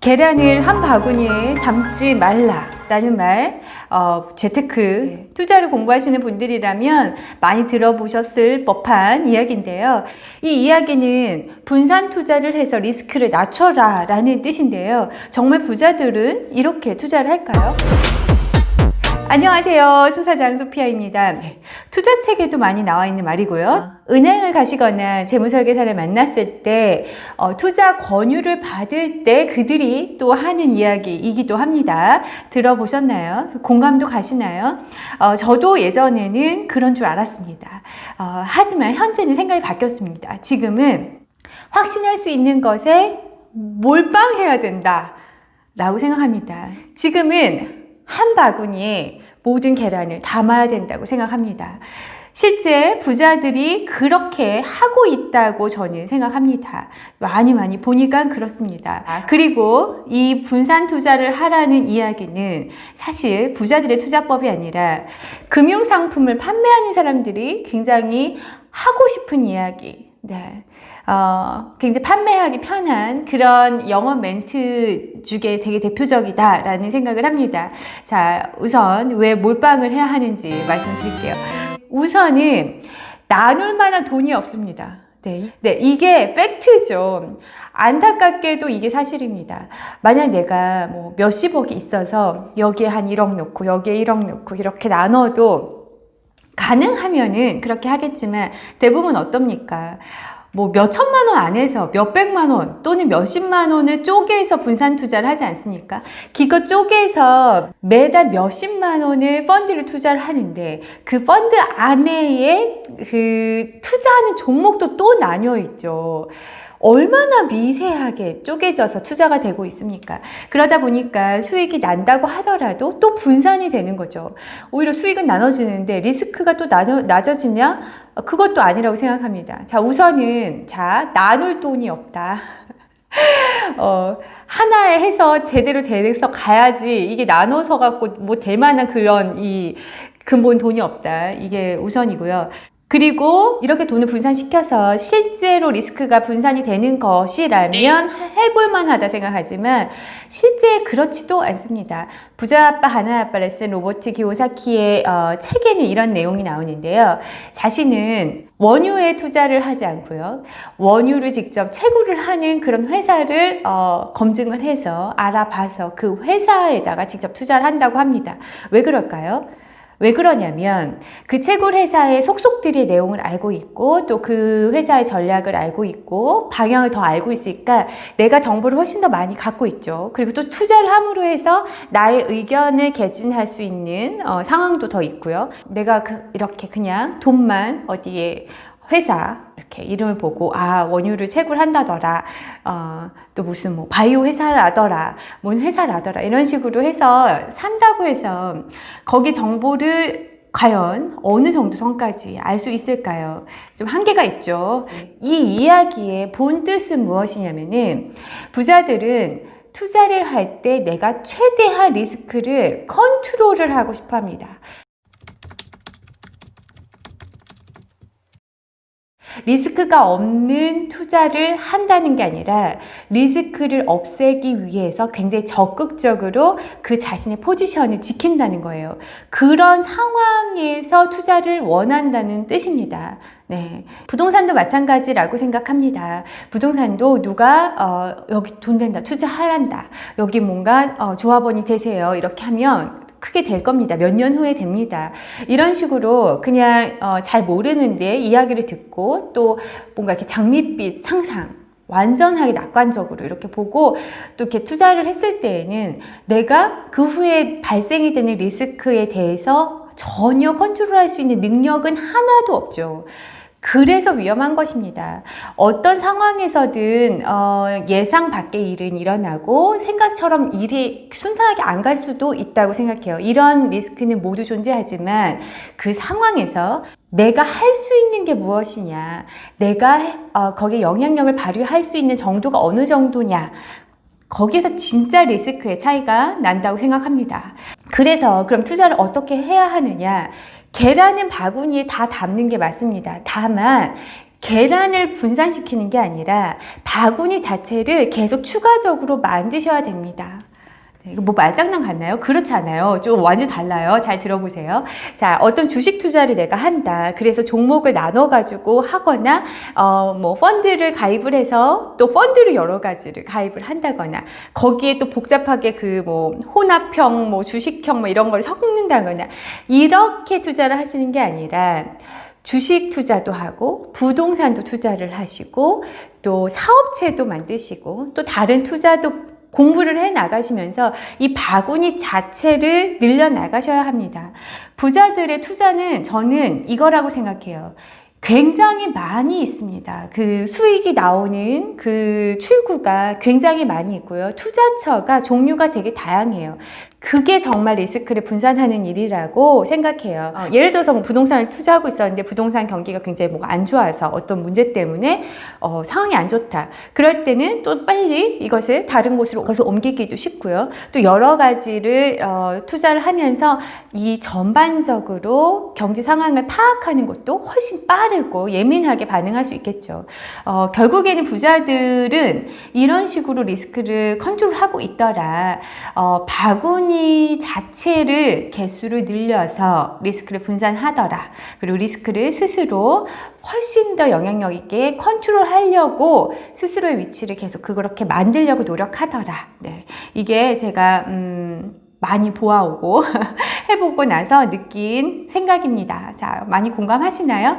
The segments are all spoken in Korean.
계란을 한 바구니에 담지 말라라는 말, 재테크, 투자를 공부하시는 분들이라면 많이 들어보셨을 법한 이야기인데요. 이 이야기는 분산 투자를 해서 리스크를 낮춰라 라는 뜻인데요. 정말 부자들은 이렇게 투자를 할까요? 안녕하세요. 소사장 소피아입니다. 투자 책에도 많이 나와 있는 말이고요. 은행을 가시거나 재무설계사를 만났을 때 투자 권유를 받을 때 그들이 또 하는 이야기이기도 합니다. 들어보셨나요? 공감도 가시나요? 저도 예전에는 그런 줄 알았습니다. 하지만 현재는 생각이 바뀌었습니다. 지금은 확신할 수 있는 것에 몰빵해야 된다 라고 생각합니다. 지금은 한 바구니에 모든 계란을 담아야 된다고 생각합니다. 실제 부자들이 그렇게 하고 있다고 저는 생각합니다. 많이 보니까 그렇습니다. 그리고 이 분산 투자를 하라는 이야기는 사실 부자들의 투자법이 아니라 금융상품을 판매하는 사람들이 굉장히 하고 싶은 이야기. 네. 굉장히 판매하기 편한 그런 영어 멘트 중에 되게 대표적이다라는 생각을 합니다. 자, 우선 왜 몰빵을 해야 하는지 말씀드릴게요. 우선은 나눌 만한 돈이 없습니다. 네, 이게 팩트죠. 안타깝게도 이게 사실입니다. 만약 내가 뭐 몇십억이 있어서 여기에 한 1억 넣고 여기에 1억 넣고 이렇게 나눠도 가능하면은 그렇게 하겠지만 대부분 어떻습니까? 뭐 몇천만 원 안에서 몇백만 원 또는 몇십만 원을 쪼개서 분산 투자를 하지 않습니까? 기껏 쪼개서 매달 몇십만 원을 펀드를 투자를 하는데 그 펀드 안에 그 투자하는 종목도 또 나뉘어 있죠. 얼마나 미세하게 쪼개져서 투자가 되고 있습니까? 그러다 보니까 수익이 난다고 하더라도 또 분산이 되는 거죠. 오히려 수익은 나눠지는데 리스크가 또 낮아지냐? 그것도 아니라고 생각합니다. 자, 우선은 나눌 돈이 없다. 하나에 해서 제대로 돼서 가야지 이게 나눠서 갖고 뭐 될 만한 그런 이 근본 돈이 없다. 이게 우선이고요. 그리고 이렇게 돈을 분산시켜서 실제로 리스크가 분산이 되는 것이라면 해볼만 하다 생각하지만 실제 그렇지도 않습니다. 부자 아빠 하나 아빠를 쓴 로버트 키요사키의 책에는 이런 내용이 나오는데요. 자신은 원유에 투자를 하지 않고요. 원유를 직접 채굴을 하는 그런 회사를 검증을 해서 알아봐서 그 회사에다가 직접 투자를 한다고 합니다. 왜 그럴까요? 왜 그러냐면 그 채굴 회사의 속속들이의 내용을 알고 있고 또 그 회사의 전략을 알고 있고 방향을 더 알고 있으니까 내가 정보를 훨씬 더 많이 갖고 있죠. 그리고 또 투자를 함으로 해서 나의 의견을 개진할 수 있는 상황도 더 있고요. 내가 이렇게 그냥 돈만 어디에 회사 이렇게 이름을 보고 원유를 채굴한다더라, 또 무슨 뭐 바이오 회사라더라, 뭔 회사라더라 이런 식으로 해서 산다고 해서 거기 정보를 과연 어느 정도 선까지 알 수 있을까요? 좀 한계가 있죠. 이 이야기의 본 뜻은 무엇이냐면은 부자들은 투자를 할 때 내가 최대한 리스크를 컨트롤을 하고 싶어 합니다. 리스크가 없는 투자를 한다는 게 아니라 리스크를 없애기 위해서 굉장히 적극적으로 그 자신의 포지션을 지킨다는 거예요. 그런 상황에서 투자를 원한다는 뜻입니다. 네, 부동산도 마찬가지라고 생각합니다. 부동산도 누가 여기 돈 된다, 투자하란다, 여기 뭔가 조합원이 되세요 이렇게 하면 크게 될 겁니다. 몇 년 후에 됩니다. 이런 식으로 그냥 잘 모르는데 이야기를 듣고 또 뭔가 이렇게 장밋빛 상상 완전하게 낙관적으로 이렇게 보고 또 이렇게 투자를 했을 때에는 내가 그 후에 발생이 되는 리스크에 대해서 전혀 컨트롤할 수 있는 능력은 하나도 없죠. 그래서 위험한 것입니다. 어떤 상황에서든 예상 밖의 일은 일어나고 생각처럼 일이 순탄하게 안 갈 수도 있다고 생각해요. 이런 리스크는 모두 존재하지만 그 상황에서 내가 할 수 있는 게 무엇이냐, 내가 거기에 영향력을 발휘할 수 있는 정도가 어느 정도냐, 거기에서 진짜 리스크의 차이가 난다고 생각합니다. 그래서 그럼 투자를 어떻게 해야 하느냐? 계란은 바구니에 다 담는 게 맞습니다. 다만 계란을 분산시키는 게 아니라 바구니 자체를 계속 추가적으로 만드셔야 됩니다. 이거 뭐 말장난 같나요? 그렇지 않아요. 좀 완전 달라요. 잘 들어보세요. 자, 어떤 주식 투자를 내가 한다. 그래서 종목을 나눠가지고 하거나, 뭐, 펀드를 가입을 해서 또 펀드를 여러 가지를 가입을 한다거나, 거기에 또 복잡하게 그 뭐, 혼합형, 뭐, 주식형, 뭐, 이런 걸 섞는다거나, 이렇게 투자를 하시는 게 아니라, 주식 투자도 하고 부동산도 투자를 하시고 또 사업체도 만드시고 또 다른 투자도 공부를 해 나가시면서 이 바구니 자체를 늘려 나가셔야 합니다. 부자들의 투자는 저는 이거라고 생각해요. 굉장히 많이 있습니다. 그 수익이 나오는 그 출구가 굉장히 많이 있고요. 투자처가 종류가 되게 다양해요. 그게 정말 리스크를 분산하는 일이라고 생각해요. 예를 들어서 뭐 부동산을 투자하고 있었는데 부동산 경기가 굉장히 뭐가 안 좋아서 어떤 문제 때문에 상황이 안 좋다. 그럴 때는 또 빨리 이것을 다른 곳으로 옮기기도 쉽고요. 또 여러 가지를 투자를 하면서 이 전반적으로 경제 상황을 파악하는 것도 훨씬 빠르고 예민하게 반응할 수 있겠죠. 결국에는 부자들은 이런 식으로 리스크를 컨트롤하고 있더라. 바구니 자체를 개수를 늘려서 리스크를 분산하더라. 그리고 리스크를 스스로 훨씬 더 영향력 있게 컨트롤하려고 스스로의 위치를 계속 그렇게 만들려고 노력하더라. 네. 이게 제가 많이 보아오고 해보고 나서 느낀 생각입니다. 자, 많이 공감하시나요?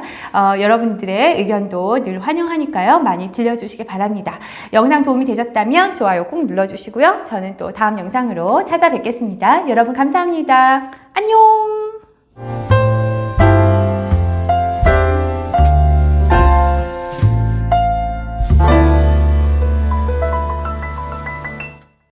여러분들의 의견도 늘 환영하니까요. 많이 들려주시기 바랍니다. 영상 도움이 되셨다면 좋아요 꼭 눌러주시고요. 저는 또 다음 영상으로 찾아뵙겠습니다. 여러분 감사합니다. 안녕!